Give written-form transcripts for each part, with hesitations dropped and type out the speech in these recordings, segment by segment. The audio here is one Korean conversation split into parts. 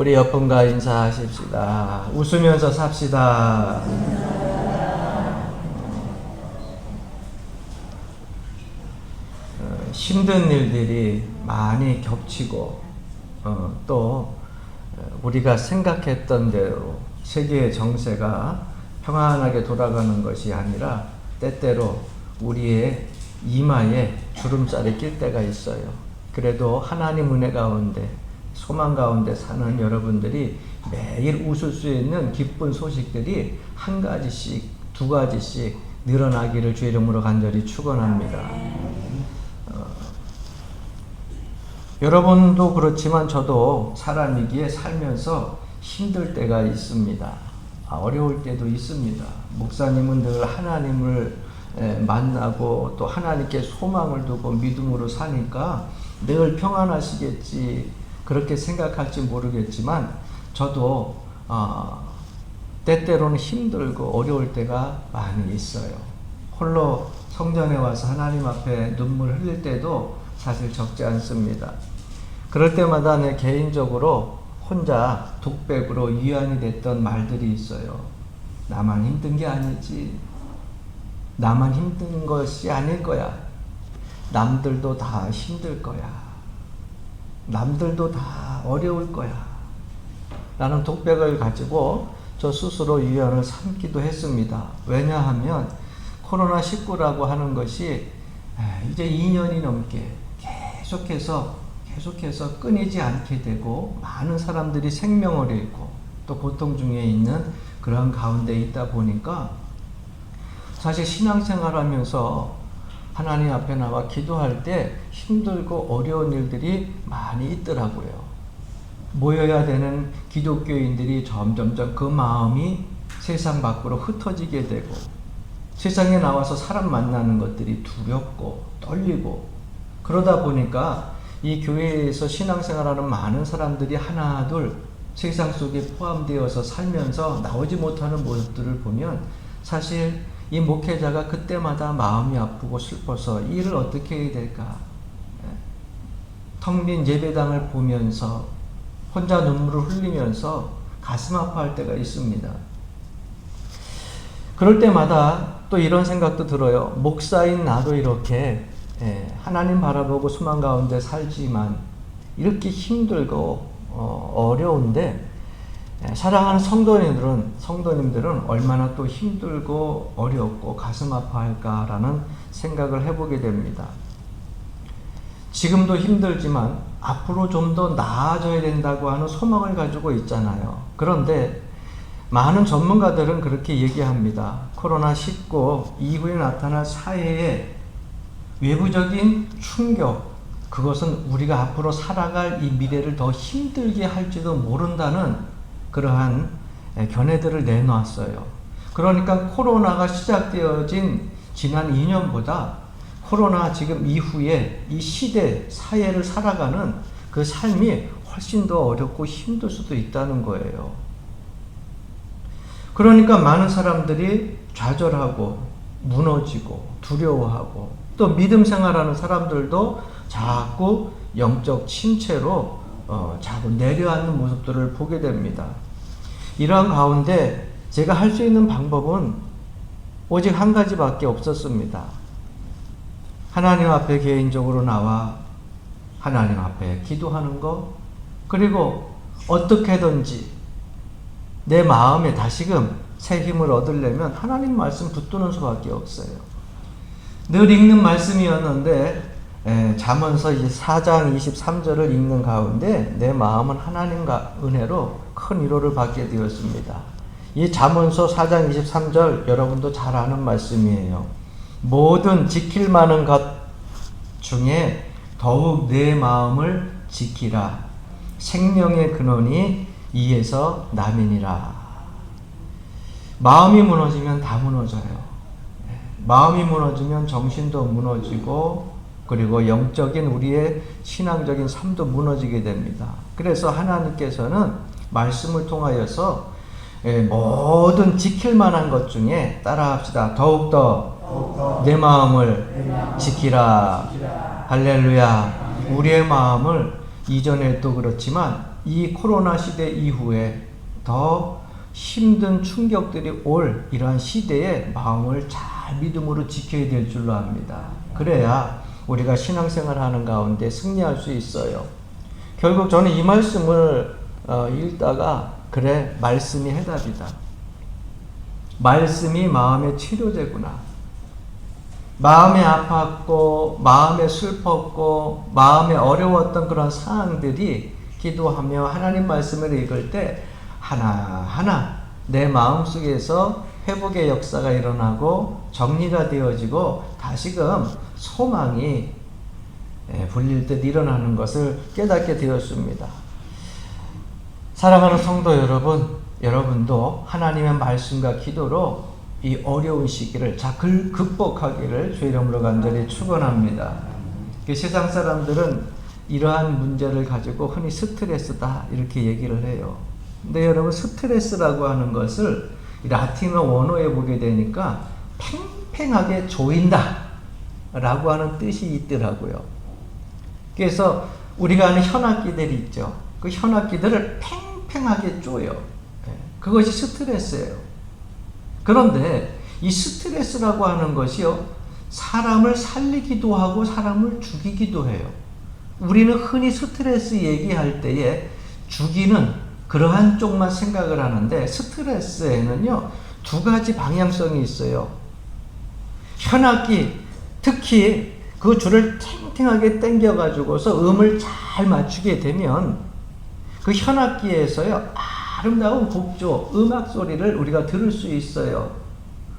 우리 옆분과 인사하십시다. 웃으면서 삽시다. 힘든 일들이 많이 겹치고 또 우리가 생각했던 대로 세계의 정세가 평안하게 돌아가는 것이 아니라 때때로 우리의 이마에 주름살이 낄 때가 있어요. 그래도 하나님 은혜 가운데 소망 가운데 사는 여러분들이 매일 웃을 수 있는 기쁜 소식들이 한 가지씩 두 가지씩 늘어나기를 주의 이름으로 간절히 축원합니다. 여러분도 그렇지만 저도 사람이기에 살면서 힘들 때가 있습니다. 어려울 때도 있습니다. 목사님은 늘 하나님을 만나고 또 하나님께 소망을 두고 믿음으로 사니까 늘 평안하시겠지 그렇게 생각할지 모르겠지만 저도 때때로는 힘들고 어려울 때가 많이 있어요. 홀로 성전에 와서 하나님 앞에 눈물 흘릴 때도 사실 적지 않습니다. 그럴 때마다 내 개인적으로 혼자 독백으로 위안이 됐던 말들이 있어요. 나만 힘든 게 아니지. 나만 힘든 것이 아닐 거야. 남들도 다 힘들 거야. 남들도 다 어려울 거야. 라는 독백을 가지고 저 스스로 위안을 삼기도 했습니다. 왜냐하면 코로나19라고 하는 것이 이제 2년이 넘게 계속해서 끊이지 않게 되고 많은 사람들이 생명을 잃고 또 고통 중에 있는 그런 가운데 있다 보니까 사실 신앙생활 하면서 하나님 앞에 나와 기도할 때 힘들고 어려운 일들이 많이 있더라고요. 모여야 되는 기독교인들이 점점점 그 마음이 세상 밖으로 흩어지게 되고 세상에 나와서 사람 만나는 것들이 두렵고 떨리고 그러다 보니까 이 교회에서 신앙생활하는 많은 사람들이 하나둘 세상 속에 포함되어서 살면서 나오지 못하는 모습들을 보면 사실 이 목회자가 그때마다 마음이 아프고 슬퍼서 이 일을 어떻게 해야 될까? 텅 빈 예배당을 보면서 혼자 눈물을 흘리면서 가슴 아파할 때가 있습니다. 그럴 때마다 또 이런 생각도 들어요. 목사인 나도 이렇게 하나님 바라보고 소망 가운데 살지만 이렇게 힘들고 어려운데 사랑하는 성도님들은 얼마나 또 힘들고 어렵고 가슴 아파할까라는 생각을 해보게 됩니다. 지금도 힘들지만 앞으로 좀 더 나아져야 된다고 하는 소망을 가지고 있잖아요. 그런데 많은 전문가들은 그렇게 얘기합니다. 코로나19 이후에 나타날 사회의 외부적인 충격, 그것은 우리가 앞으로 살아갈 이 미래를 더 힘들게 할지도 모른다는 그러한 견해들을 내놓았어요. 그러니까 코로나가 시작되어진 지난 2년보다 코로나 지금 이후에 이 시대, 사회를 살아가는 그 삶이 훨씬 더 어렵고 힘들 수도 있다는 거예요. 그러니까 많은 사람들이 좌절하고 무너지고 두려워하고 또 믿음 생활하는 사람들도 자꾸 영적 침체로 자꾸 내려앉는 모습들을 보게 됩니다. 이러한 가운데 제가 할 수 있는 방법은 오직 한 가지밖에 없었습니다. 하나님 앞에 개인적으로 나와 하나님 앞에 기도하는 것, 그리고 어떻게든지 내 마음에 다시금 새 힘을 얻으려면 하나님 말씀 붙드는 수밖에 없어요. 늘 읽는 말씀이었는데 잠언서 4장 23절을 읽는 가운데 내 마음은 하나님과 은혜로 큰 위로를 받게 되었습니다. 이 잠언서 4장 23절 여러분도 잘 아는 말씀이에요. 모든 지킬 만한 것 중에 더욱 내 마음을 지키라. 생명의 근원이 이에서 남이니라. 마음이 무너지면 다 무너져요. 마음이 무너지면 정신도 무너지고 그리고 영적인 우리의 신앙적인 삶도 무너지게 됩니다. 그래서 하나님께서는 말씀을 통하여서 모든 지킬 만한 것 중에 따라합시다. 더욱더 내 마음을 지키라. 할렐루야. 우리의 마음을 이전에도 그렇지만 이 코로나 시대 이후에 더 힘든 충격들이 올 이러한 시대에 마음을 잘 믿음으로 지켜야 될 줄로 압니다. 그래야 우리가 신앙생활 하는 가운데 승리할 수 있어요. 결국 저는 이 말씀을 읽다가 그래, 말씀이 해답이다. 말씀이 마음의 치료제구나. 마음에 아팠고 마음에 슬펐고 마음에 어려웠던 그런 상황들이 기도하며 하나님 말씀을 읽을 때 하나하나 내 마음속에서 회복의 역사가 일어나고 정리가 되어지고 다시금 소망이 불릴 듯 일어나는 것을 깨닫게 되었습니다. 사랑하는 성도 여러분, 여러분도 하나님의 말씀과 기도로 이 어려운 시기를 잘 극복하기를 주 이름으로 간절히 축원합니다. 세상 사람들은 이러한 문제를 가지고 흔히 스트레스다 이렇게 얘기를 해요. 근데 여러분, 스트레스라고 하는 것을 라틴어 원어에 보게 되니까 팽팽하게 조인다 라고 하는 뜻이 있더라고요. 그래서 우리가 아는 현악기들이 있죠. 그 현악기들을 팽팽하게 쪼여. 그것이 스트레스예요. 그런데 이 스트레스라고 하는 것이요, 사람을 살리기도 하고 사람을 죽이기도 해요. 우리는 흔히 스트레스 얘기할 때에 죽이는 그러한 쪽만 생각을 하는데, 스트레스에는요 두 가지 방향성이 있어요. 현악기, 특히 그 줄을 탱탱하게 당겨 가지고서 음을 잘 맞추게 되면 그 현악기에서요 아름다운 곡조, 음악 소리를 우리가 들을 수 있어요.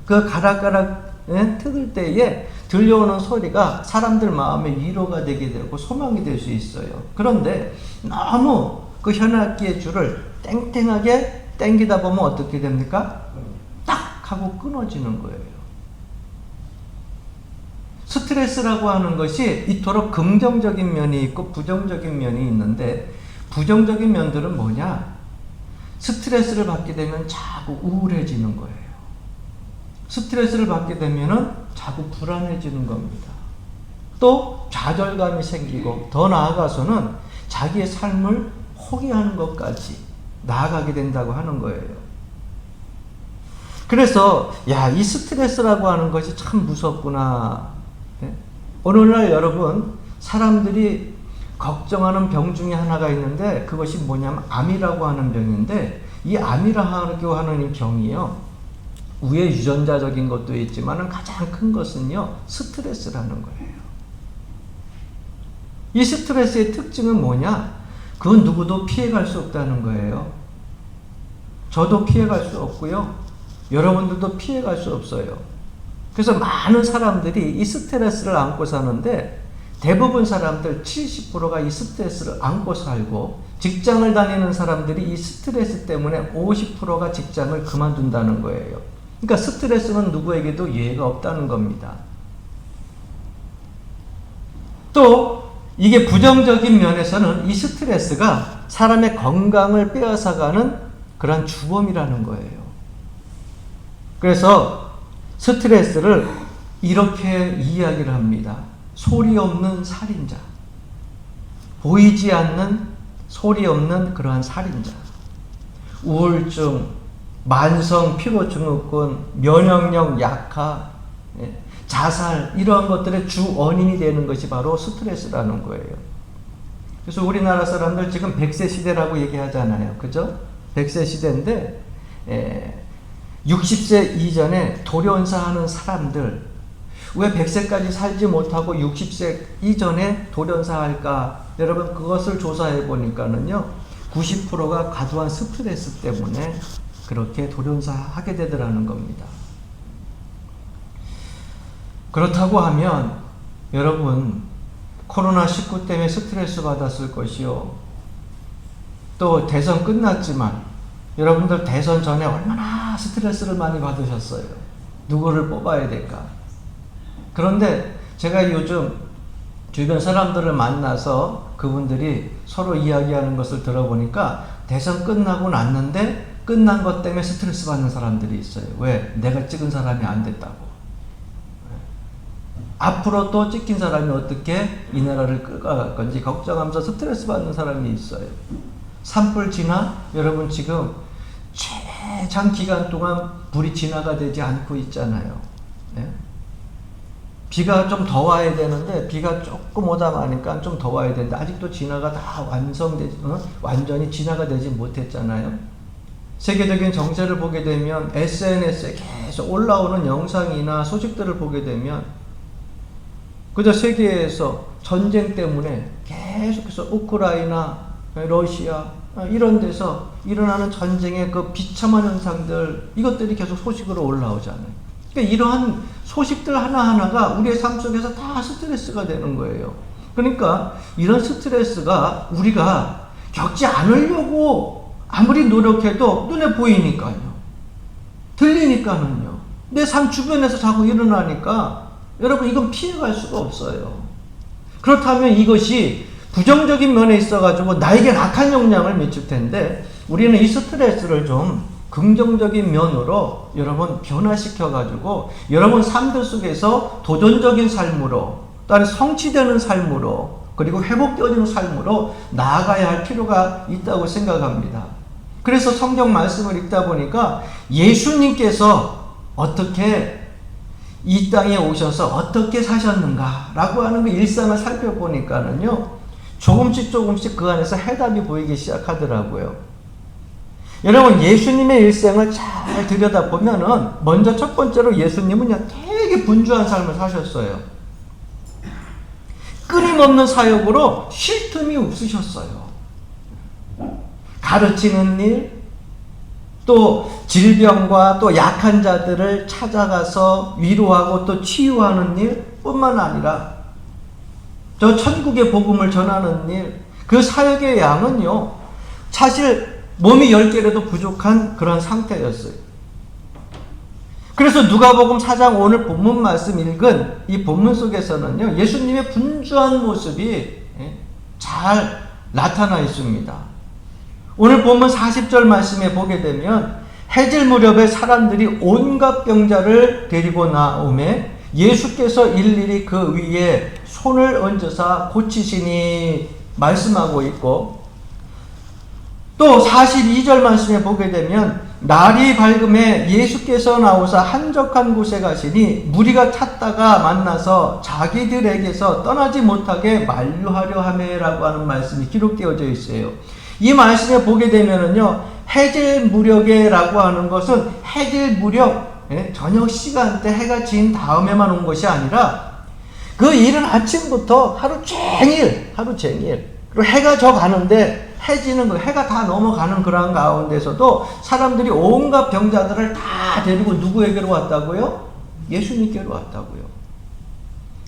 그 가락가락 뜯을 때에 들려오는 소리가 사람들 마음의 위로가 되게 되고 소망이 될 수 있어요. 그런데 너무 그 현악기의 줄을 땡땡하게 당기다 보면 어떻게 됩니까? 딱 하고 끊어지는 거예요. 스트레스라고 하는 것이 이토록 긍정적인 면이 있고 부정적인 면이 있는데, 부정적인 면들은 뭐냐? 스트레스를 받게 되면 자꾸 우울해지는 거예요. 스트레스를 받게 되면은 자꾸 불안해지는 겁니다. 또 좌절감이 생기고, 더 나아가서는 자기의 삶을 포기하는 것까지 나아가게 된다고 하는 거예요. 그래서 이 스트레스라고 하는 것이 참 무섭구나. 오늘날 여러분, 사람들이 걱정하는 병 중에 하나가 있는데, 그것이 뭐냐면 암이라고 하는 병인데, 이 암이라고 하는 이 병이요, 우회 유전자적인 것도 있지만 가장 큰 것은요 스트레스라는 거예요. 이 스트레스의 특징은 뭐냐? 그건 누구도 피해갈 수 없다는 거예요. 저도 피해갈 수 없고요, 여러분들도 피해갈 수 없어요. 그래서 많은 사람들이 이 스트레스를 안고 사는데, 대부분 사람들 70%가 이 스트레스를 안고 살고, 직장을 다니는 사람들이 이 스트레스 때문에 50%가 직장을 그만둔다는 거예요. 그러니까 스트레스는 누구에게도 예외가 없다는 겁니다. 또 이게 부정적인 면에서는 이 스트레스가 사람의 건강을 빼앗아가는 그런 주범이라는 거예요. 그래서 스트레스를 이렇게 이야기를 합니다. 소리 없는 살인자. 보이지 않는, 소리 없는 그러한 살인자. 우울증, 만성 피로증후군, 면역력 약화, 자살, 이러한 것들의 주 원인이 되는 것이 바로 스트레스라는 거예요. 그래서 우리나라 사람들 지금 100세 시대라고 얘기하잖아요. 그죠? 100세 시대인데 60세 이전에 돌연사하는 사람들, 왜 100세까지 살지 못하고 60세 이전에 돌연사할까? 여러분, 그것을 조사해 보니까는요 90%가 과도한 스트레스 때문에 그렇게 돌연사하게 되더라는 겁니다. 그렇다고 하면 여러분, 코로나19 때문에 스트레스 받았을 것이요, 또 대선 끝났지만 여러분들 대선 전에 얼마나 스트레스를 많이 받으셨어요. 누구를 뽑아야 될까? 그런데 제가 요즘 주변 사람들을 만나서 그분들이 서로 이야기하는 것을 들어보니까, 대선 끝나고 났는데 끝난 것 때문에 스트레스 받는 사람들이 있어요. 왜? 내가 찍은 사람이 안 됐다고. 앞으로 또 찍힌 사람이 어떻게 이 나라를 끌어갈 건지 걱정하면서 스트레스 받는 사람이 있어요. 산불 지나? 여러분 지금 최장 기간 동안 불이 진화가 되지 않고 있잖아요. 네? 비가 좀 더 와야 되는데 비가 조금 오다 마니까 좀 더 와야 되는데 아직도 진화가 다 완전히 진화가 되지 못했잖아요. 세계적인 정세를 보게 되면 SNS에 계속 올라오는 영상이나 소식들을 보게 되면 그저 세계에서 전쟁 때문에 계속해서 우크라이나, 러시아 이런 데서 일어나는 전쟁의 그 비참한 현상들 이것들이 계속 소식으로 올라오잖아요. 그러니까 이러한 소식들 하나하나가 우리의 삶 속에서 다 스트레스가 되는 거예요. 그러니까 이런 스트레스가 우리가 겪지 않으려고 아무리 노력해도 눈에 보이니까요. 들리니까는요. 내 삶 주변에서 자꾸 일어나니까 여러분 이건 피해갈 수가 없어요. 그렇다면 이것이 부정적인 면에 있어가지고 나에게 악한 영향을 미칠 텐데 우리는 이 스트레스를 좀 긍정적인 면으로 여러분 변화시켜가지고 여러분 삶들 속에서 도전적인 삶으로 또한 성취되는 삶으로 그리고 회복되어지는 삶으로 나아가야 할 필요가 있다고 생각합니다. 그래서 성경 말씀을 읽다 보니까 예수님께서 어떻게 이 땅에 오셔서 어떻게 사셨는가라고 하는 그 일상을 살펴보니까는요 조금씩 그 안에서 해답이 보이기 시작하더라고요. 여러분 예수님의 일생을 잘 들여다보면은 먼저 첫 번째로 예수님은요 되게 분주한 삶을 사셨어요. 끊임없는 사역으로 쉴 틈이 없으셨어요. 가르치는 일, 또 질병과 또 약한 자들을 찾아가서 위로하고 또 치유하는 일 뿐만 아니라 저 천국의 복음을 전하는 일, 그 사역의 양은요 사실 몸이 10개라도 부족한 그런 상태였어요. 그래서 누가복음 4장 오늘 본문 말씀 읽은 이 본문 속에서는요 예수님의 분주한 모습이 잘 나타나 있습니다. 오늘 본문 40절 말씀에 보게 되면 해질 무렵에 사람들이 온갖 병자를 데리고 나오매 예수께서 일일이 그 위에 손을 얹으사 고치시니 말씀하고 있고 또 42절 말씀에 보게 되면 날이 밝음에 예수께서 나오사 한적한 곳에 가시니 무리가 찾다가 만나서 자기들에게서 떠나지 못하게 만류하려 하매라고 하는 말씀이 기록되어져 있어요. 이 말씀에 보게 되면은요 해질 무렵에라고 하는 것은 해질 무렵 저녁 시간대 해가 진 다음에만 온 것이 아니라 그 이른 아침부터 하루 종일 그리고 해가 져 가는데 해지는 거 해가 다 넘어가는 그런 가운데서도 사람들이 온갖 병자들을 다 데리고 누구에게로 왔다고요? 예수님께로 왔다고요.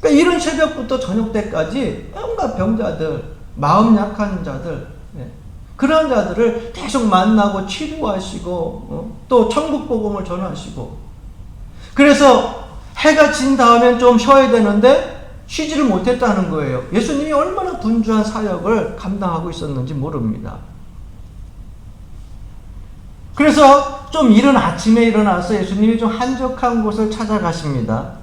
그러니까 이른 새벽부터 저녁 때까지 온갖 병자들, 마음 약한 자들, 그런 자들을 계속 만나고 치료하시고 또 천국 복음을 전하시고 그래서 해가 진 다음엔 좀 쉬어야 되는데 쉬지를 못했다는 거예요. 예수님이 얼마나 분주한 사역을 감당하고 있었는지 모릅니다. 그래서 좀 이른 아침에 일어나서 예수님이 좀 한적한 곳을 찾아가십니다.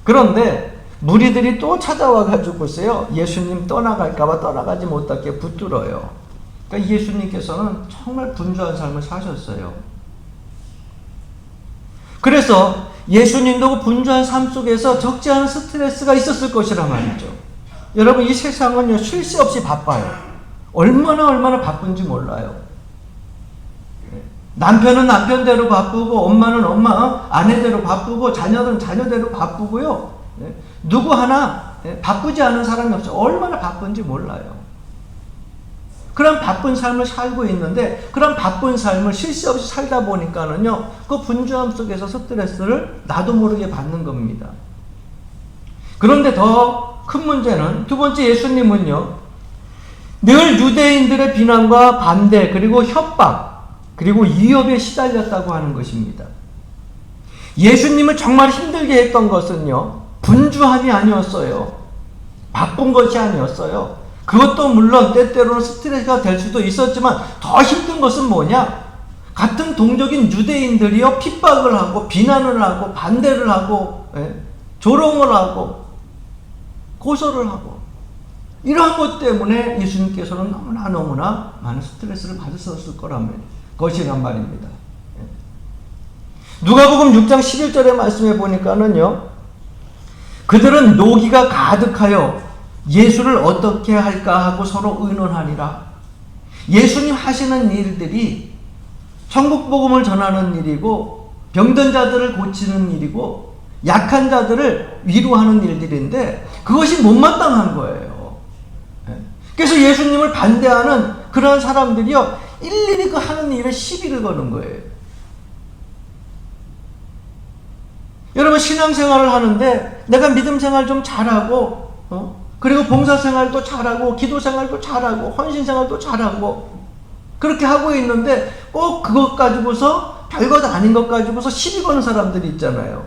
그런데 무리들이 또 찾아와 가지고서요 예수님 떠나갈까봐 떠나가지 못하게 붙들어요. 그러니까 예수님께서는 정말 분주한 삶을 사셨어요. 그래서 예수님도 그 분주한 삶 속에서 적지 않은 스트레스가 있었을 것이란 말이죠. 여러분 이 세상은요 쉴 새 없이 바빠요. 얼마나 바쁜지 몰라요. 남편은 남편대로 바쁘고 엄마는 엄마 아내대로 바쁘고 자녀는 자녀대로 바쁘고요. 누구 하나 바쁘지 않은 사람이 없어요. 얼마나 바쁜지 몰라요. 그런 바쁜 삶을 살고 있는데 그런 바쁜 삶을 쉴 새 없이 살다 보니까는요 그 분주함 속에서 스트레스를 나도 모르게 받는 겁니다. 그런데 더 큰 문제는 두 번째 예수님은요 늘 유대인들의 비난과 반대 그리고 협박 그리고 위협에 시달렸다고 하는 것입니다. 예수님을 정말 힘들게 했던 것은요 분주함이 아니었어요. 바쁜 것이 아니었어요. 그것도 물론 때때로는 스트레스가 될 수도 있었지만 더 힘든 것은 뭐냐? 같은 동족인 유대인들이요 핍박을 하고 비난을 하고 반대를 하고 조롱을 하고 고소를 하고 이러한 것 때문에 예수님께서는 너무나 많은 스트레스를 받으셨을 것이란 말입니다. 누가복음 6장 11절의 말씀에 보니까는요, 그들은 노기가 가득하여 예수를 어떻게 할까 하고 서로 의논하니라. 예수님 하시는 일들이 천국 복음을 전하는 일이고, 병든 자들을 고치는 일이고, 약한 자들을 위로하는 일들인데 그것이 못마땅한 거예요. 그래서 예수님을 반대하는 그런 사람들이요, 일일이 그 하는 일에 시비를 거는 거예요. 여러분, 신앙생활을 하는데 내가 믿음생활 좀 잘하고, 그리고 봉사생활도 잘하고, 기도생활도 잘하고, 헌신생활도 잘하고, 그렇게 하고 있는데 꼭 그것 가지고서 별것 아닌 것 가지고서 시비 거는 사람들이 있잖아요.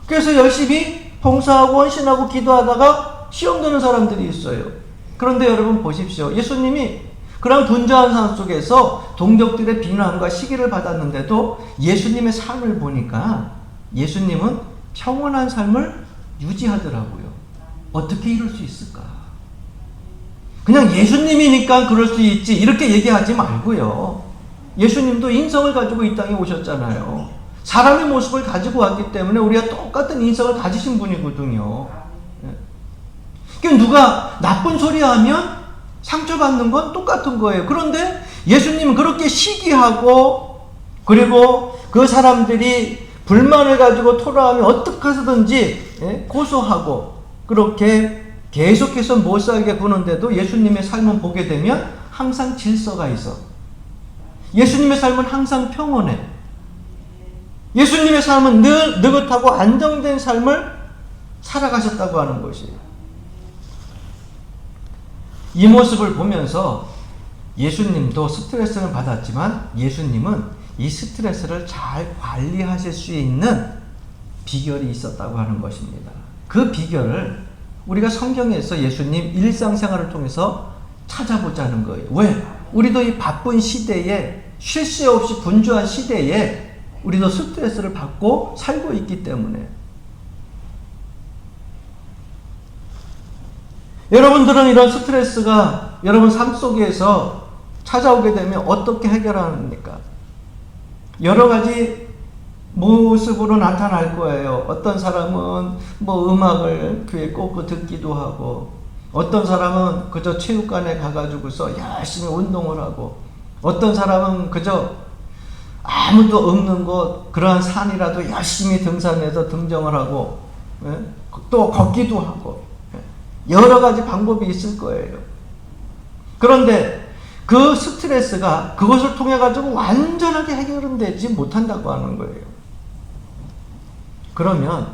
그래서 열심히 봉사하고 헌신하고 기도하다가 시험 드는 사람들이 있어요. 그런데 여러분 보십시오. 예수님이 그런 분주한 삶 속에서 동족들의 비난과 시기를 받았는데도 예수님의 삶을 보니까 예수님은 평온한 삶을 유지하더라고요. 어떻게 이럴 수 있을까? 그냥 예수님이니까 그럴 수 있지 이렇게 얘기하지 말고요. 예수님도 인성을 가지고 이 땅에 오셨잖아요. 사람의 모습을 가지고 왔기 때문에 우리가 똑같은 인성을 가지신 분이거든요. 그러니까 누가 나쁜 소리 하면 상처받는 건 똑같은 거예요. 그런데 예수님은 그렇게 시기하고, 그리고 그 사람들이 불만을 가지고 토로하면 어떻게 해서든지 고소하고, 그렇게 계속해서 못 살게 구는데도 예수님의 삶은 보게 되면 항상 질서가 있어. 예수님의 삶은 항상 평온해. 예수님의 삶은 늘 느긋하고 안정된 삶을 살아가셨다고 하는 것이에요. 이 모습을 보면서 예수님도 스트레스를 받았지만 예수님은 이 스트레스를 잘 관리하실 수 있는 비결이 있었다고 하는 것입니다. 그 비결을 우리가 성경에서 예수님 일상생활을 통해서 찾아보자는 거예요. 왜? 우리도 이 바쁜 시대에, 쉴 새 없이 분주한 시대에 우리도 스트레스를 받고 살고 있기 때문에. 여러분들은 이런 스트레스가 여러분 삶 속에서 찾아오게 되면 어떻게 해결합니까? 여러 가지 모습으로 나타날 거예요. 어떤 사람은 뭐 음악을 귀에 꽂고 듣기도 하고, 어떤 사람은 그저 체육관에 가가지고서 열심히 운동을 하고, 어떤 사람은 그저 아무도 없는 곳, 그러한 산이라도 열심히 등산해서 등정을 하고, 또 걷기도 하고, 여러 가지 방법이 있을 거예요. 그런데 그 스트레스가 그것을 통해 가지고 완전하게 해결은 되지 못한다고 하는 거예요. 그러면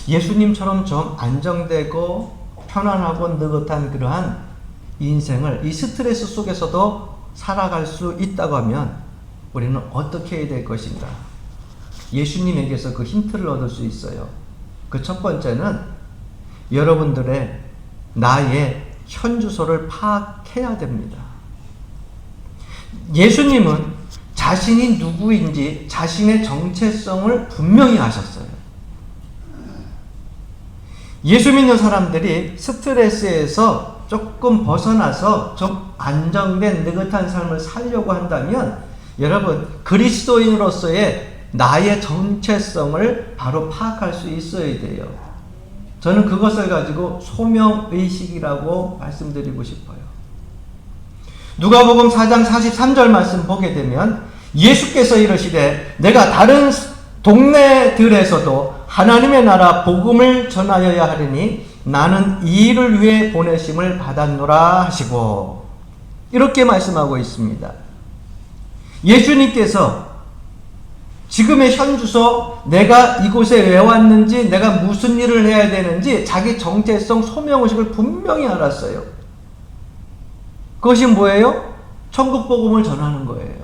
예수님처럼 좀 안정되고 편안하고 느긋한 그러한 인생을 이 스트레스 속에서도 살아갈 수 있다고 하면 우리는 어떻게 해야 될 것인가? 예수님에게서 그 힌트를 얻을 수 있어요. 그 첫 번째는 여러분들의 나의 현주소를 파악해야 됩니다. 예수님은 자신이 누구인지 자신의 정체성을 분명히 아셨어요. 예수 믿는 사람들이 스트레스에서 조금 벗어나서 좀 안정된 느긋한 삶을 살려고 한다면 여러분, 그리스도인으로서의 나의 정체성을 바로 파악할 수 있어야 돼요. 저는 그것을 가지고 소명의식이라고 말씀드리고 싶어요. 누가복음 4장 43절 말씀 보게 되면 예수께서 이르시되 내가 다른 동네들에서도 하나님의 나라 복음을 전하여야 하리니 나는 이 일을 위해 보내심을 받았노라 하시고, 이렇게 말씀하고 있습니다. 예수님께서 지금의 현주소, 내가 이곳에 왜 왔는지, 내가 무슨 일을 해야 되는지 자기 정체성, 소명의식을 분명히 알았어요. 그것이 뭐예요? 천국 복음을 전하는 거예요.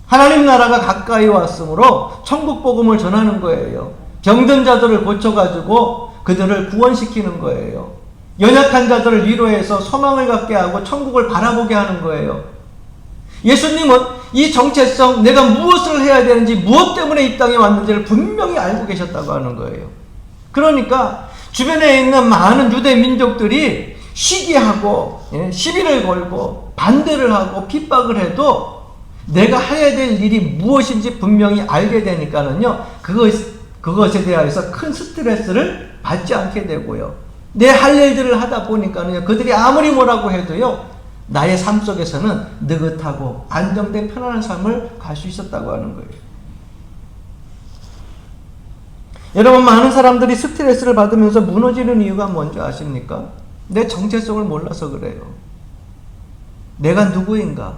하나님 나라가 가까이 왔으므로 천국 복음을 전하는 거예요. 병든 자들을 고쳐가지고 그들을 구원시키는 거예요. 연약한 자들을 위로해서 소망을 갖게 하고 천국을 바라보게 하는 거예요. 예수님은 이 정체성, 내가 무엇을 해야 되는지, 무엇 때문에 이 땅에 왔는지를 분명히 알고 계셨다고 하는 거예요. 그러니까 주변에 있는 많은 유대 민족들이 시기하고 시비를 걸고 반대를 하고 핍박을 해도 내가 해야 될 일이 무엇인지 분명히 알게 되니까는요, 그것에 대해서 큰 스트레스를 받지 않게 되고요. 내 할 일들을 하다 보니까는요, 그들이 아무리 뭐라고 해도요, 나의 삶 속에서는 느긋하고 안정된 편안한 삶을 갈 수 있었다고 하는 거예요. 여러분, 많은 사람들이 스트레스를 받으면서 무너지는 이유가 뭔지 아십니까? 내 정체성을 몰라서 그래요. 내가 누구인가?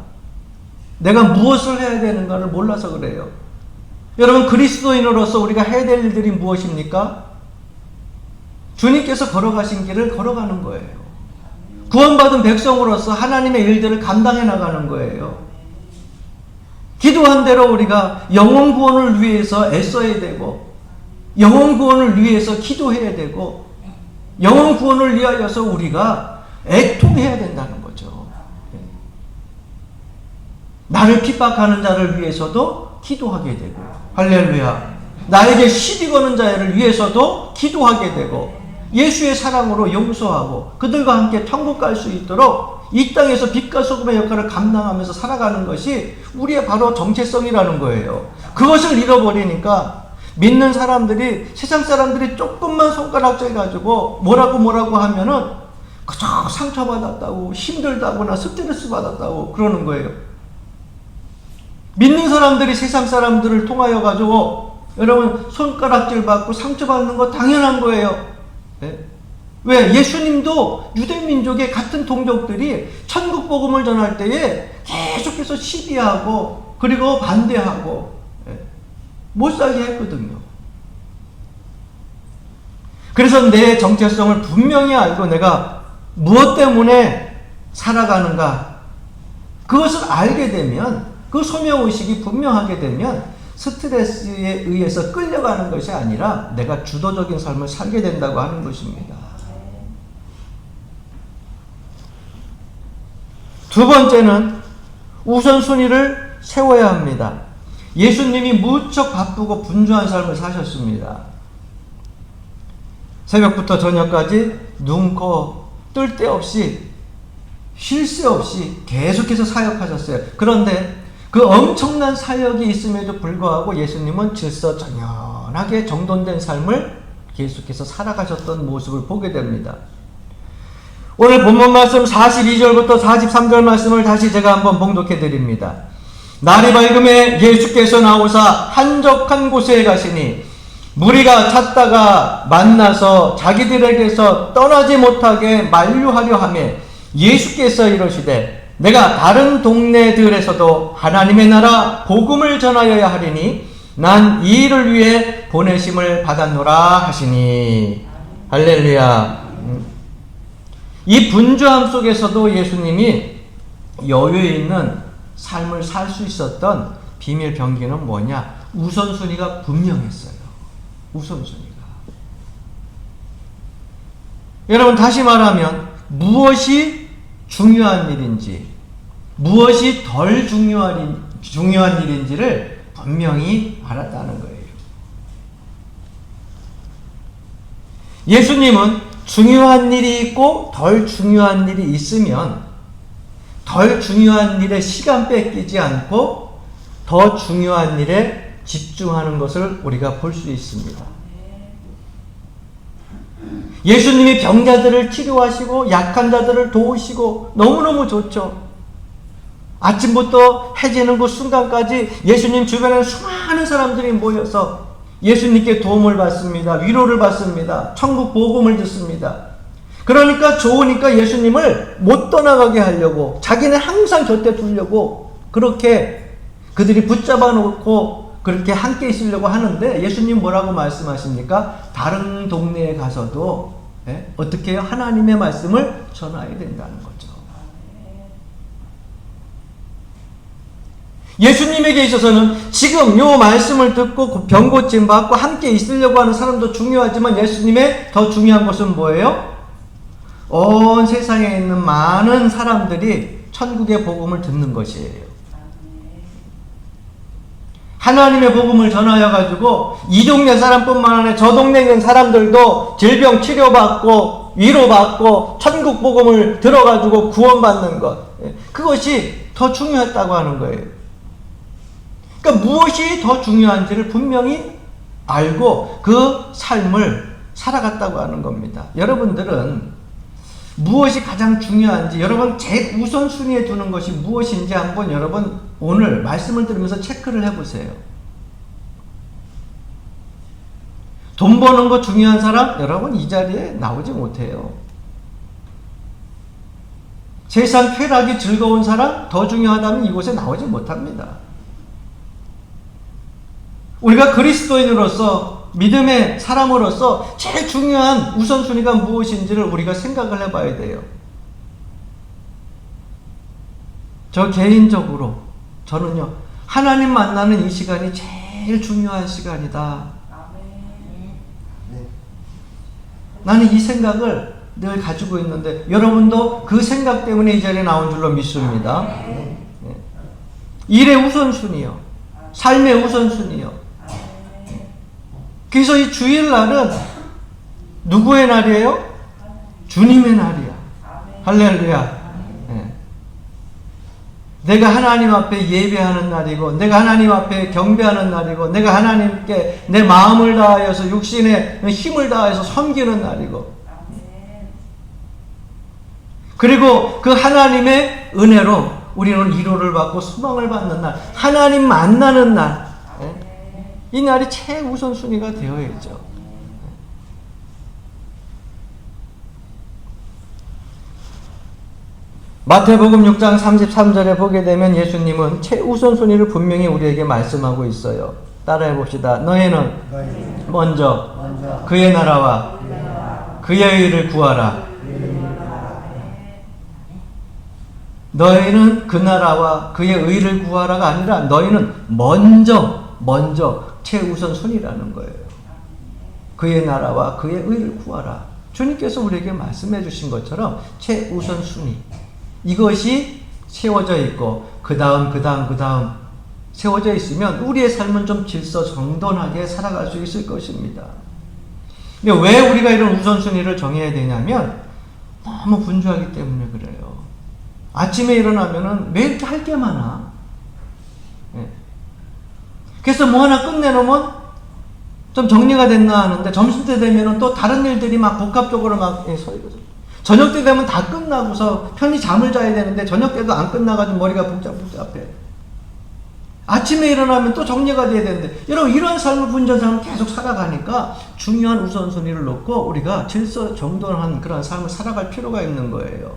내가 무엇을 해야 되는가를 몰라서 그래요. 여러분, 그리스도인으로서 우리가 해야 될 일들이 무엇입니까? 주님께서 걸어가신 길을 걸어가는 거예요. 구원받은 백성으로서 하나님의 일들을 감당해 나가는 거예요. 기도한 대로 우리가 영혼 구원을 위해서 애써야 되고, 영혼 구원을 위해서 기도해야 되고, 영혼 구원을 위하여서 우리가 애통해야 된다는 거죠. 나를 핍박하는 자를 위해서도 기도하게 되고, 할렐루야. 나에게 시비 거는 자를 위해서도 기도하게 되고, 예수의 사랑으로 용서하고 그들과 함께 천국 갈 수 있도록 이 땅에서 빛과 소금의 역할을 감당하면서 살아가는 것이 우리의 바로 정체성이라는 거예요. 그것을 잃어버리니까 믿는 사람들이, 세상 사람들이 조금만 손가락질 가지고 뭐라고 하면은 그저 상처받았다고, 힘들다거나 스트레스 받았다고 그러는 거예요. 믿는 사람들이 세상 사람들을 통하여 가지고 여러분 손가락질 받고 상처받는 거 당연한 거예요. 네? 왜? 예수님도 유대민족의 같은 동족들이 천국 복음을 전할 때에 계속해서 시비하고 그리고 반대하고 못 살게 했거든요. 그래서 내 정체성을 분명히 알고 내가 무엇 때문에 살아가는가, 그것을 알게 되면, 그 소명의식이 분명하게 되면 스트레스에 의해서 끌려가는 것이 아니라 내가 주도적인 삶을 살게 된다고 하는 것입니다. 두 번째는 우선순위를 세워야 합니다. 예수님이 무척 바쁘고 분주한 삶을 사셨습니다. 새벽부터 저녁까지 눈, 코, 뜰 데 없이, 쉴 새 없이 계속해서 사역하셨어요. 그런데 그 엄청난 사역이 있음에도 불구하고 예수님은 질서정연하게 정돈된 삶을 계속해서 살아가셨던 모습을 보게 됩니다. 오늘 본문 말씀 42절부터 43절 말씀을 다시 제가 한번 봉독해 드립니다. 날이 밝음에 예수께서 나오사 한적한 곳에 가시니 무리가 찾다가 만나서 자기들에게서 떠나지 못하게 만류하려 하며 예수께서 이러시되 내가 다른 동네들에서도 하나님의 나라 복음을 전하여야 하리니 난 이 일을 위해 보내심을 받았노라 하시니. 할렐루야. 이 분주함 속에서도 예수님이 여유 있는 삶을 살 수 있었던 비밀 병기는 뭐냐? 우선순위가 분명했어요. 우선순위가. 여러분, 다시 말하면 무엇이 중요한 일인지, 무엇이 덜 중요한 일인지를 분명히 알았다는 거예요. 예수님은 중요한 일이 있고 덜 중요한 일이 있으면 덜 중요한 일에 시간 뺏기지 않고 더 중요한 일에 집중하는 것을 우리가 볼 수 있습니다. 예수님이 병자들을 치료하시고 약한 자들을 도우시고 너무너무 좋죠. 아침부터 해지는 그 순간까지 예수님 주변에 수많은 사람들이 모여서 예수님께 도움을 받습니다. 위로를 받습니다. 천국 복음을 듣습니다. 그러니까 좋으니까 예수님을 못 떠나가게 하려고, 자기는 항상 곁에 두려고 그렇게 그들이 붙잡아 놓고 그렇게 함께 있으려고 하는데, 예수님 뭐라고 말씀하십니까? 다른 동네에 가서도 어떻게 해요? 하나님의 말씀을 전해야 된다는 거죠. 예수님에게 있어서는 지금 요 말씀을 듣고 병 고침 받고 함께 있으려고 하는 사람도 중요하지만 예수님의 더 중요한 것은 뭐예요? 온 세상에 있는 많은 사람들이 천국의 복음을 듣는 것이에요. 하나님의 복음을 전하여 가지고 이 동네 사람뿐만 아니라 저 동네에 있는 사람들도 질병 치료받고 위로받고 천국 복음을 들어가지고 구원받는 것, 그것이 더 중요했다고 하는 거예요. 그러니까 무엇이 더 중요한지를 분명히 알고 그 삶을 살아갔다고 하는 겁니다. 여러분들은 무엇이 가장 중요한지, 여러분 제 우선순위에 두는 것이 무엇인지 한번 여러분 오늘 말씀을 들으면서 체크를 해보세요. 돈 버는 거 중요한 사람, 여러분 이 자리에 나오지 못해요. 세상 쾌락이 즐거운 사람, 더 중요하다면 이곳에 나오지 못합니다. 우리가 그리스도인으로서, 믿음의 사람으로서 제일 중요한 우선순위가 무엇인지를 우리가 생각을 해봐야 돼요. 저 개인적으로 저는요, 하나님 만나는 이 시간이 제일 중요한 시간이다. 나는 이 생각을 늘 가지고 있는데 여러분도 그 생각 때문에 이 자리에 나온 줄로 믿습니다. 일의 우선순위요, 삶의 우선순위요. 그래서 이 주일날은 누구의 날이에요? 주님의 날이야. 할렐루야. 내가 하나님 앞에 예배하는 날이고, 내가 하나님 앞에 경배하는 날이고, 내가 하나님께 내 마음을 다하여서 육신의 힘을 다해서 섬기는 날이고, 그리고 그 하나님의 은혜로 우리는 위로를 받고 소망을 받는 날, 하나님 만나는 날, 이 날이 최우선순위가 되어야죠. 마태복음 6장 33절에 보게 되면 예수님은 최우선순위를 분명히 우리에게 말씀하고 있어요. 따라해 봅시다. 너희는 먼저 그의 나라와 그의 의를 구하라. 너희는 그 나라와 그의 의를 구하라가 아니라 너희는 먼저 최우선순위라는 거예요. 그의 나라와 그의 의를 구하라. 주님께서 우리에게 말씀해 주신 것처럼 최우선순위, 이것이 세워져 있고 그 다음 세워져 있으면 우리의 삶은 좀 질서정돈하게 살아갈 수 있을 것입니다. 근데 왜 우리가 이런 우선순위를 정해야 되냐면 너무 분주하기 때문에 그래요. 아침에 일어나면은 왜 이렇게 할 게 많아? 그래서 뭐 하나 끝내놓으면 좀 정리가 됐나 하는데 점심때 되면은 또 다른 일들이 막 복합적으로 막 서거든. 저녁 때 되면 다 끝나고서 편히 잠을 자야 되는데 저녁 때도 안 끝나가지고 머리가 복잡해. 아침에 일어나면 또 정리가 돼야 되는데, 여러분 이런 삶을 분전상을 계속 살아가니까 중요한 우선순위를 놓고 우리가 질서정돈한 그런 삶을 살아갈 필요가 있는 거예요.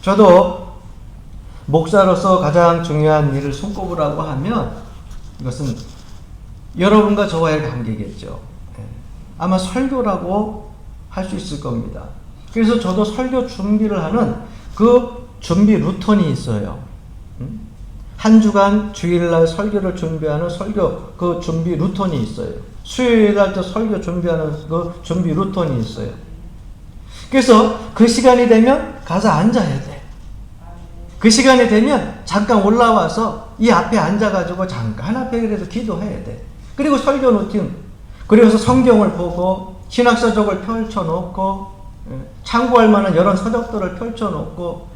저도 목사로서 가장 중요한 일을 손꼽으라고 하면 이것은 여러분과 저와의 관계겠죠. 아마 설교라고 할 수 있을 겁니다. 그래서 저도 설교 준비를 하는 그 준비 루틴이 있어요. 한 주간 주일날 설교를 준비하는 설교 그 준비 루틴이 있어요. 수요일날 또 설교 준비하는 그 준비 루틴이 있어요. 그래서 그 시간이 되면 가서 앉아야 돼. 그 시간이 되면 잠깐 올라와서 이 앞에 앉아가지고 잠깐 앞에 그래서 기도해야 돼. 그리고 설교 루틴, 그리고서 성경을 보고 신학서적을 펼쳐놓고 참고할 만한 여러 서적들을 펼쳐놓고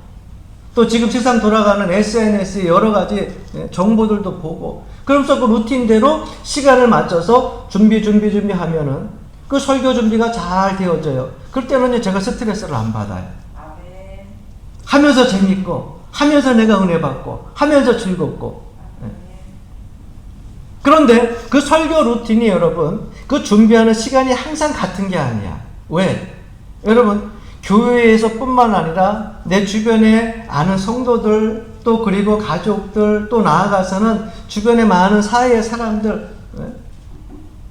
또 지금 세상 돌아가는 SNS의 여러 가지 정보들도 보고, 그러면서 그 루틴대로 시간을 맞춰서 준비하면은 그 설교 준비가 잘 되어져요. 그럴 때는 제가 스트레스를 안 받아요. 하면서 재밌고, 하면서 내가 은혜 받고, 하면서 즐겁고. 그런데 그 설교 루틴이 여러분, 그 준비하는 시간이 항상 같은 게 아니야. 왜? 여러분, 교회에서 뿐만 아니라 내 주변에 아는 성도들, 또 그리고 가족들, 또 나아가서는 주변에 많은 사회의 사람들,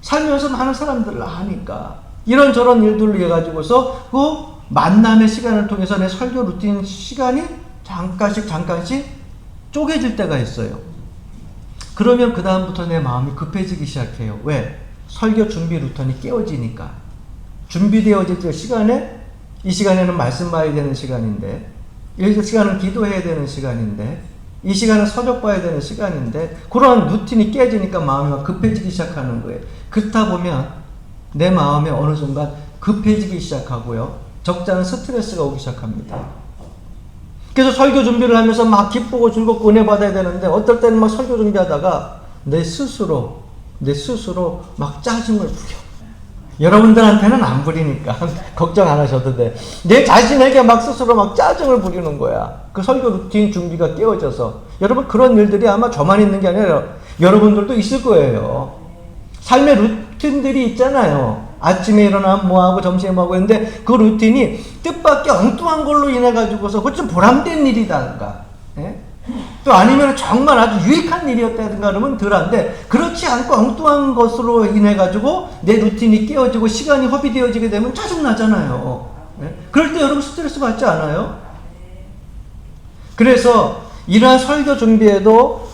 살면서 많은 사람들을 아니까 이런저런 일들로 해가지고서 그 만남의 시간을 통해서 내 설교 루틴 시간이 잠깐씩 쪼개질 때가 있어요. 그러면 그 다음부터 내 마음이 급해지기 시작해요. 왜? 설교 준비 루틴이 깨어지니까. 준비되어질 때 시간에, 이 시간에는 말씀 봐야 되는 시간인데, 이 시간은 기도해야 되는 시간인데, 이 시간은 서적 봐야 되는 시간인데 그런 루틴이 깨지니까 마음이 막 급해지기 시작하는 거예요. 그렇다 보면 내 마음에 어느 순간 급해지기 시작하고요. 적잖은 스트레스가 오기 시작합니다. 그래서 설교 준비를 하면서 막 기쁘고 즐겁고 은혜 받아야 되는데 어떨 때는 막 설교 준비하다가 내 스스로 막 짜증을 부려. 여러분들한테는 안 부리니까 걱정 안 하셔도 돼. 내 자신에게 막 스스로 막 짜증을 부리는 거야. 그 설교 루틴 준비가 깨어져서. 여러분 그런 일들이 아마 저만 있는 게 아니라 여러분들도 있을 거예요. 삶의 루틴들이 있잖아요. 아침에 일어나면 뭐하고 점심에 뭐하고 했는데 그 루틴이 뜻밖의 엉뚱한 걸로 인해 가지고서 그것 좀 보람된 일이다든가, 예? 또 아니면 정말 아주 유익한 일이었다든가 그러면 덜한데 그렇지 않고 엉뚱한 것으로 인해 가지고 내 루틴이 깨어지고 시간이 허비되어지게 되면 짜증나잖아요. 예? 그럴 때 여러분 스트레스 받지 않아요? 그래서 이러한 설교 준비에도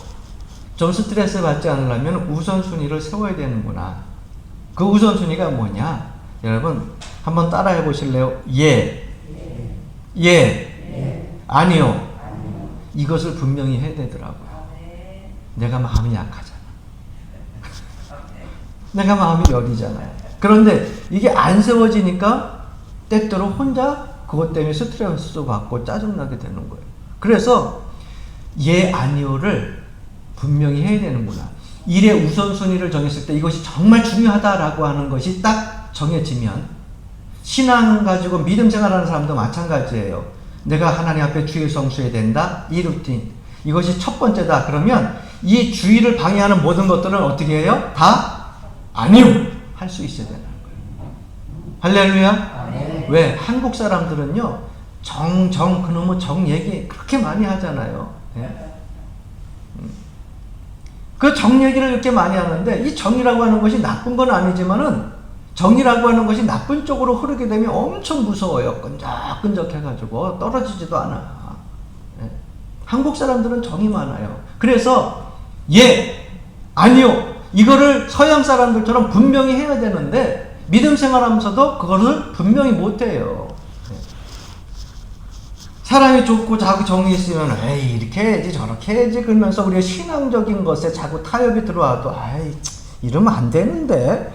좀 스트레스 받지 않으려면 우선순위를 세워야 되는구나. 그 우선순위가 뭐냐? 여러분 한번 따라해 보실래요? 아니요. 이것을 분명히 해야 되더라고요. 내가 마음이 약하잖아. 내가 마음이 여리잖아요. 그런데 이게 안 세워지니까 때때로 혼자 그것 때문에 스트레스 받고 짜증나게 되는 거예요. 그래서 아니요를 분명히 해야 되는구나. 일의 우선순위를 정했을 때 이것이 정말 중요하다라고 하는 것이 딱 정해지면 신앙 가지고 믿음 생활하는 사람도 마찬가지예요. 내가 하나님 앞에 주일 성수해야 된다. 이 루틴. 이것이 첫 번째다. 그러면 이 주의를 방해하는 모든 것들은 어떻게 해요? 다 아니요. 할 수 있어야 되는 거예요. 할렐루야. 네. 왜? 한국 사람들은요. 그놈의 정 얘기 그렇게 많이 하잖아요. 네? 그 정 얘기를 이렇게 많이 하는데 이 정이라고 하는 것이 나쁜 건 아니지만은 정이라고 하는 것이 나쁜 쪽으로 흐르게 되면 엄청 무서워요. 끈적끈적 해가지고 떨어지지도 않아. 네. 한국 사람들은 정이 많아요. 그래서 아니요. 이거를 서양 사람들처럼 분명히 해야 되는데 믿음 생활하면서도 그거를 분명히 못해요. 네. 사람이 좋고 자꾸 정이 있으면 에이 이렇게 해야지 저렇게 해야지 그러면서 우리가 신앙적인 것에 자꾸 타협이 들어와도 이러면 안 되는데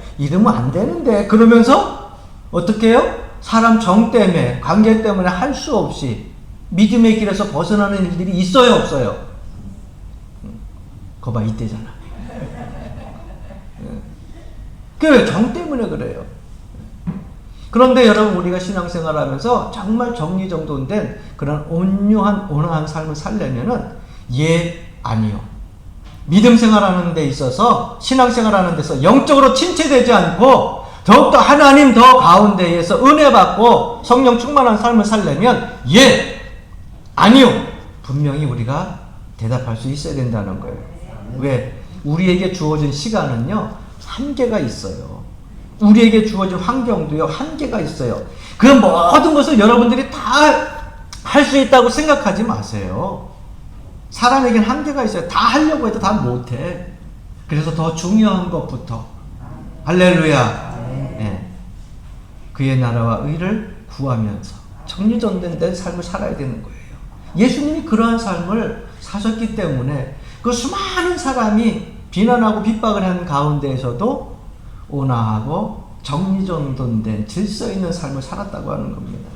그러면서 어떻게 해요? 사람 정 때문에 관계 때문에 할 수 없이 믿음의 길에서 벗어나는 일들이 있어요 없어요? 거봐 이때잖아. 그래 정 때문에 그래요. 그런데 여러분 우리가 신앙생활 하면서 정말 정리정돈된 그런 온화한 삶을 살려면은 아니요. 믿음 생활하는 데 있어서 신앙생활하는 데서 영적으로 침체되지 않고 더욱더 하나님 더 가운데에서 은혜 받고 성령 충만한 삶을 살려면 아니요. 분명히 우리가 대답할 수 있어야 된다는 거예요. 왜? 우리에게 주어진 시간은요 한계가 있어요. 우리에게 주어진 환경도요 한계가 있어요. 그 모든 것을 여러분들이 다 할 수 있다고 생각하지 마세요. 사람에겐 한계가 있어요. 다 하려고 해도 다 못해. 그래서 더 중요한 것부터 할렐루야. 네. 그의 나라와 의를 구하면서 정리전된 삶을 살아야 되는 거예요. 예수님이 그러한 삶을 사셨기 때문에 그 수많은 사람이 비난하고 핍박을 하는 가운데에서도 온화하고 정리정돈된 질서 있는 삶을 살았다고 하는 겁니다.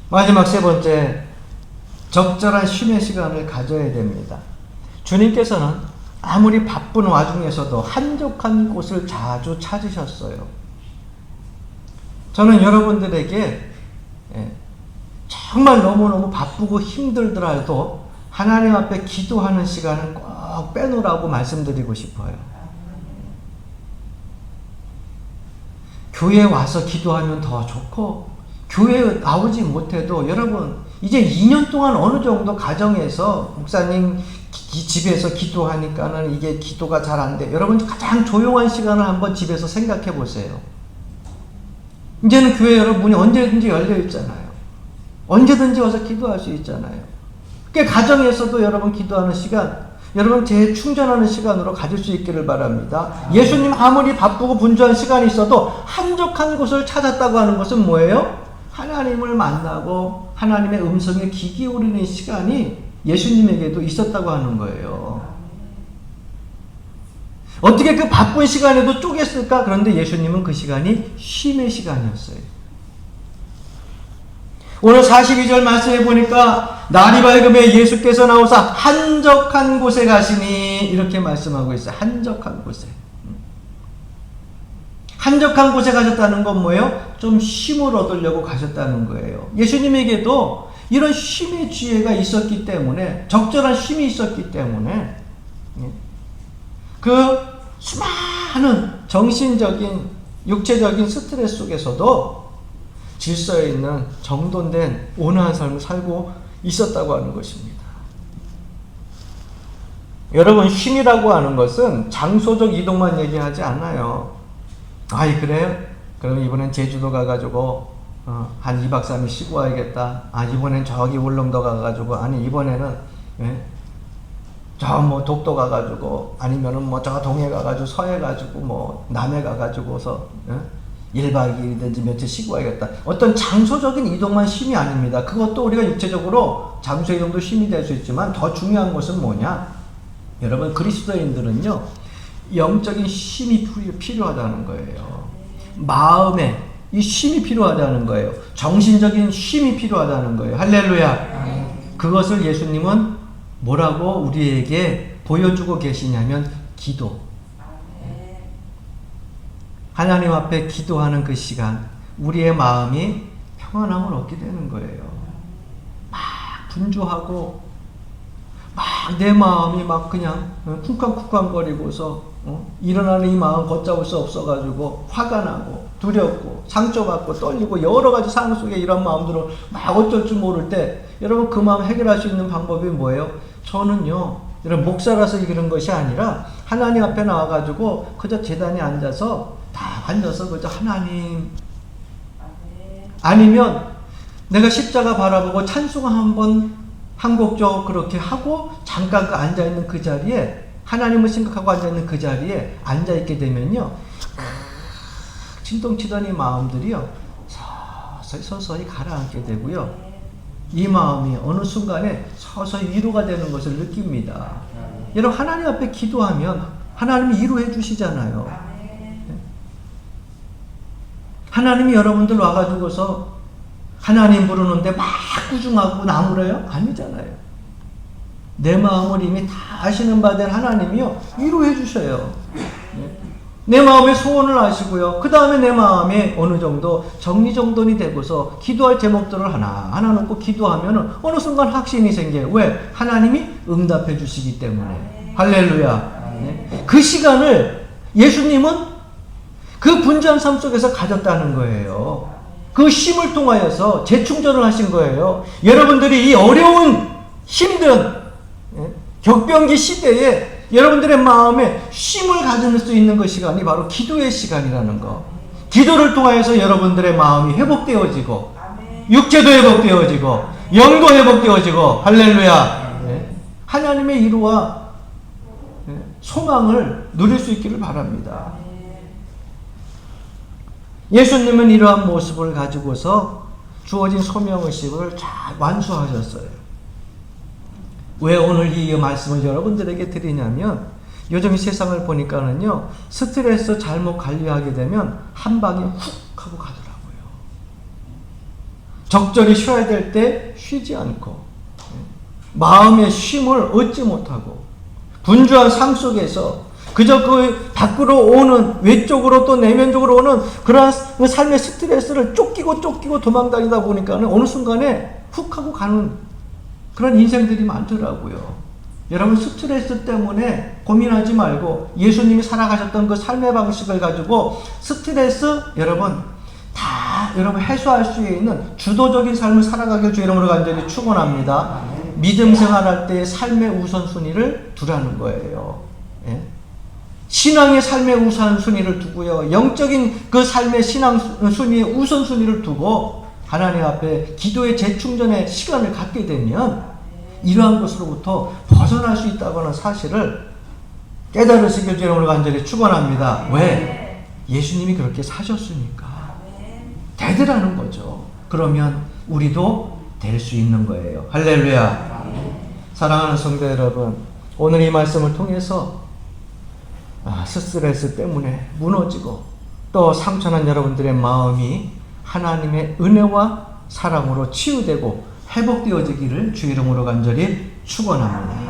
마지막 세 번째, 적절한 쉼의 시간을 가져야 됩니다. 주님께서는 아무리 바쁜 와중에서도 한적한 곳을 자주 찾으셨어요. 저는 여러분들에게 정말 너무너무 바쁘고 힘들더라도 하나님 앞에 기도하는 시간을 꼭 빼놓으라고 말씀드리고 싶어요. 교회에 와서 기도하면 더 좋고 교회에 나오지 못해도 여러분 이제 2년 동안 어느 정도 가정에서 목사님 집에서 기도하니까는 이게 기도가 잘 안 돼. 여러분 가장 조용한 시간을 한번 집에서 생각해 보세요. 이제는 교회 여러분이 언제든지 열려 있잖아요. 언제든지 와서 기도할 수 있잖아요. 그러니까 가정에서도 여러분 기도하는 시간, 여러분 재충전하는 시간으로 가질 수 있기를 바랍니다. 예수님 아무리 바쁘고 분주한 시간이 있어도 한적한 곳을 찾았다고 하는 것은 뭐예요? 하나님을 만나고 하나님의 음성에 귀 기울이는 시간이 예수님에게도 있었다고 하는 거예요. 어떻게 그 바쁜 시간에도 쪼갰을까? 그런데 예수님은 그 시간이 쉼의 시간이었어요. 오늘 42절 말씀해 보니까 날이 밝음에 예수께서 나오사 한적한 곳에 가시니 이렇게 말씀하고 있어요. 한적한 곳에. 한적한 곳에 가셨다는 건 뭐예요? 좀 쉼을 얻으려고 가셨다는 거예요. 예수님에게도 이런 쉼의 지혜가 있었기 때문에, 적절한 쉼이 있었기 때문에 그 수많은 정신적인, 육체적인 스트레스 속에서도 질서에 있는 정돈된 온화한 삶을 살고 있었다고 하는 것입니다. 여러분, 쉼이라고 하는 것은 장소적 이동만 얘기하지 않아요. 아이, 그래요? 그럼 이번엔 제주도 가가지고 한 2박 3일 쉬고 와야겠다. 이번엔 저기 울릉도 가가지고, 아니 이번에는 저 뭐 독도 가가지고, 아니면은 뭐 저 동해 가가지고, 서해 가지고, 뭐 남해 가가지고서 1박 2일이든지 며칠 쉬고 와야겠다. 어떤 장소적인 이동만 쉼이 아닙니다. 그것도 우리가 육체적으로 장소 이동도 쉼이 될 수 있지만 더 중요한 것은 뭐냐? 여러분, 그리스도인들은요, 영적인 쉼이 필요하다는 거예요. 마음에 이 쉼이 필요하다는 거예요. 정신적인 쉼이 필요하다는 거예요. 할렐루야. 그것을 예수님은 뭐라고 우리에게 보여주고 계시냐면 기도. 하나님 앞에 기도하는 그 시간, 우리의 마음이 평안함을 얻게 되는 거예요. 막 분주하고 막 내 마음이 막 그냥 쿵쾅쿵쾅거리고서 일어나는 이 마음 걷잡을 수 없어가지고 화가 나고 두렵고 상처받고 떨리고 여러 가지 상황 속에 이런 마음들을 막 어쩔 줄 모를 때, 여러분, 그 마음 해결할 수 있는 방법이 뭐예요? 저는요, 여러분, 목사라서 이런 것이 아니라 하나님 앞에 나와가지고 그저 제단에 앉아서 다 앉아서 그저 하나님, 아니면 내가 십자가 바라보고 찬송 한 곡조 그렇게 하고 잠깐 앉아있는 그 자리에, 하나님을 생각하고 앉아있는 그 자리에 앉아있게 되면요, 진동치던 이 마음들이요 서서히 가라앉게 되고요, 이 마음이 어느 순간에 서서히 위로가 되는 것을 느낍니다. 여러분, 하나님 앞에 기도하면 하나님이 위로해 주시잖아요. 하나님이 여러분들 와가지고서 하나님 부르는데 막 꾸중하고 나무래요? 아니잖아요. 내 마음을 이미 다 아시는 바 된 하나님이요, 위로해 주셔요. 내 마음의 소원을 아시고요, 그 다음에 내 마음에 어느 정도 정리정돈이 되고서 기도할 제목들을 하나하나 놓고 기도하면 어느 순간 확신이 생겨요. 왜? 하나님이 응답해 주시기 때문에. 할렐루야. 그 시간을 예수님은 그 분주한 삶 속에서 가졌다는 거예요. 그 쉼을 통하여서 재충전을 하신 거예요. 여러분들이 이 어려운 힘든 격변기 시대에 여러분들의 마음에 쉼을 가질 수 있는 그 시간이 바로 기도의 시간이라는 거. 기도를 통하여서 여러분들의 마음이 회복되어지고, 육체도 회복되어지고, 영도 회복되어지고, 할렐루야. 하나님의 위로와 소망을 누릴 수 있기를 바랍니다. 예수님은 이러한 모습을 가지고서 주어진 소명의식을 잘 완수하셨어요. 왜 오늘 이 말씀을 여러분들에게 드리냐면, 요즘 이 세상을 보니까는요, 스트레스 잘못 관리하게 되면 한 방에 훅 하고 가더라고요. 적절히 쉬어야 될 때 쉬지 않고, 마음의 쉼을 얻지 못하고, 분주한 삶 속에서 그저 그 밖으로 오는, 외적으로 또 내면적으로 오는 그러한 삶의 스트레스를 쫓기고 도망다니다 보니까는 어느 순간에 훅 하고 가는 그런 인생들이 많더라고요. 여러분, 스트레스 때문에 고민하지 말고 예수님이 살아가셨던 그 삶의 방식을 가지고 스트레스 여러분 다 여러분 해소할 수 있는 주도적인 삶을 살아가길 주 이름으로 간절히 축원합니다. 믿음 생활할 때 삶의 우선순위를 두라는 거예요. 예? 신앙의 삶의 우선순위를 두고요, 영적인 그 삶의 신앙 순위의 우선순위를 두고 하나님 앞에 기도의 재충전의 시간을 갖게 되면 이러한 것으로부터 벗어날 수 있다고 하는 사실을 깨달으시길 주님으로 간절히 축원합니다. 왜? 예수님이 그렇게 사셨으니까 되더라는 거죠. 그러면 우리도 될 수 있는 거예요. 할렐루야. 사랑하는 성도 여러분, 오늘 이 말씀을 통해서 스트레스 때문에 무너지고 또 상처난 여러분들의 마음이 하나님의 은혜와 사랑으로 치유되고 회복되어지기를 주 이름으로 간절히 축원합니다.